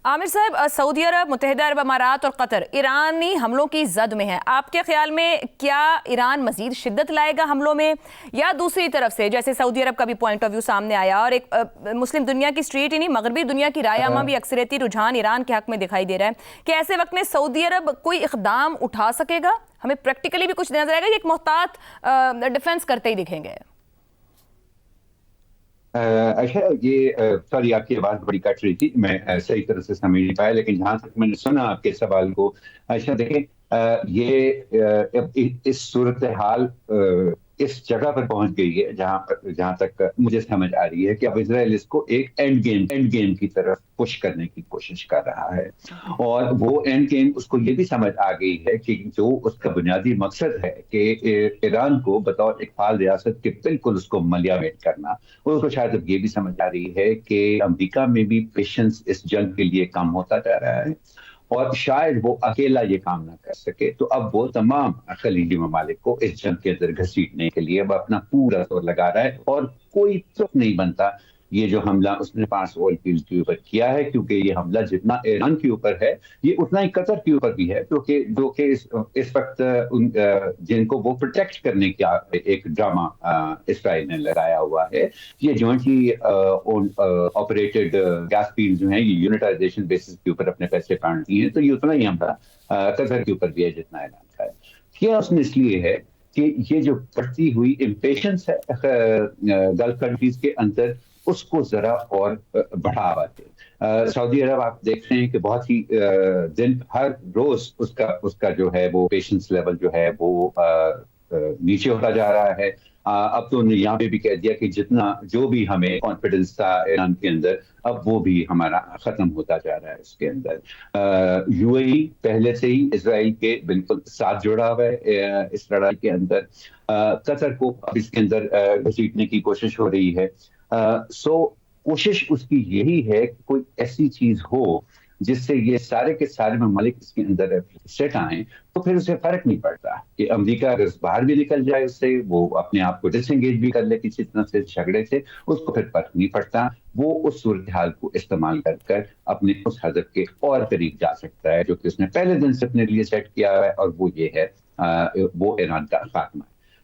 عامر صاحب، سعودی عرب، متحدہ عرب امارات اور قطر ایرانی حملوں کی زد میں ہیں. آپ کے خیال میں کیا ایران مزید شدت لائے گا حملوں میں، یا دوسری طرف سے جیسے سعودی عرب کا بھی پوائنٹ آف ویو سامنے آیا اور ایک مسلم دنیا کی اسٹریٹ ہی نہیں مغربی دنیا کی رائے عامہ بھی اکثریتی رجحان ایران کے حق میں دکھائی دے رہا ہے کہ ایسے وقت میں سعودی عرب کوئی اقدام اٹھا سکے گا؟ ہمیں پریکٹیکلی بھی کچھ نظر آئے گا یا ایک محتاط ڈیفنس کرتے ہی دکھیں گے؟ اچھا، یہ سوری آپ کی آواز بڑی کٹ رہی تھی، میں صحیح طرح سے سمجھ نہیں پایا، لیکن جہاں تک میں نے سنا آپ کے سوال کو، اچھا دیکھیں، یہ اس صورتحال اس جگہ پر پہنچ گئی ہے جہاں تک مجھے سمجھ آ رہی ہے کہ اب اسرائیل اس کو ایک اینڈ گیم کی طرف پش کرنے کی کوشش کر رہا ہے، اور وہ اینڈ گیم اس کو یہ بھی سمجھ آ گئی ہے کہ جو اس کا بنیادی مقصد ہے کہ ایران کو بطور ایک فعال ریاست کے بالکل اس کو ملیامیٹ کرنا، اس کو شاید اب یہ بھی سمجھ آ رہی ہے کہ امریکہ میں بھی پیشنس اس جنگ کے لیے کم ہوتا جا رہا ہے اور شاید وہ اکیلا یہ کام نہ کر سکے، تو اب وہ تمام خلیجی ممالک کو اس جنگ کے اندر گھسیٹنے کے لیے اب اپنا پورا زور لگا رہا ہے، اور کوئی تک نہیں بنتا یہ جو حملہ اس نے 5 آئل فیلڈ کے اوپر کیا ہے، کیونکہ یہ حملہ جتنا ایران کے اوپر ہے یہ اتنا ہی قطر کے اوپر بھی ہے، جو کہ اس وقت جن کو وہ پروٹیکٹ کرنے کا ایک ڈرامہ اسرائیل نے لگایا ہوا ہے. یہ جوائنٹلی آپریٹڈ گیس فیلڈ جو ہیں یہ یونٹائزیشن بیسس کے اوپر اپنے پیسے کاٹتی ہیں، تو یہ اتنا ہی حملہ قطر کے اوپر بھی ہے جتنا ایران کا ہے. کیا اس میں اس لیے ہے کہ یہ جو بڑھتی ہوئی امپیشنس ہے گلف کنٹریز کے اندر، اس کو ذرا اور بڑھاوا دے. سعودی عرب آپ دیکھ رہے ہیں کہ بہت ہی دن ہر روز اس کا جو ہے وہ پیشنس لیول جو ہے وہ نیچے ہوتا جا رہا ہے. اب تو انہوں نے یہاں پہ بھی کہہ دیا کہ جتنا جو بھی ہمیں کانفیڈنس تھا ایران کے اندر اب وہ بھی ہمارا ختم ہوتا جا رہا ہے. اس کے اندر یو اے ای پہلے سے ہی اسرائیل کے بالکل ساتھ جڑا ہوا ہے اس لڑائی کے اندر. قطر کو اب اس کے اندر گھسیٹنے کی کوشش ہو رہی ہے. سو کوشش اس کی یہی ہے کہ کوئی ایسی چیز ہو جس سے یہ سارے کے سارے ممالک اس کے اندر سیٹ آئیں، تو پھر اسے فرق نہیں پڑتا کہ امریکہ اگر باہر بھی نکل جائے اس سے، وہ اپنے آپ کو ڈس انگیج بھی کر لے کسی طرح سے جھگڑے سے، اس کو پھر فرق نہیں پڑتا. وہ اس صورتحال کو استعمال کر اپنے اس ہدف کے اور قریب جا سکتا ہے جو کہ اس نے پہلے دن سے اپنے لیے سیٹ کیا ہے، اور وہ یہ ہے وہ ایران کا خاتمہ ہے.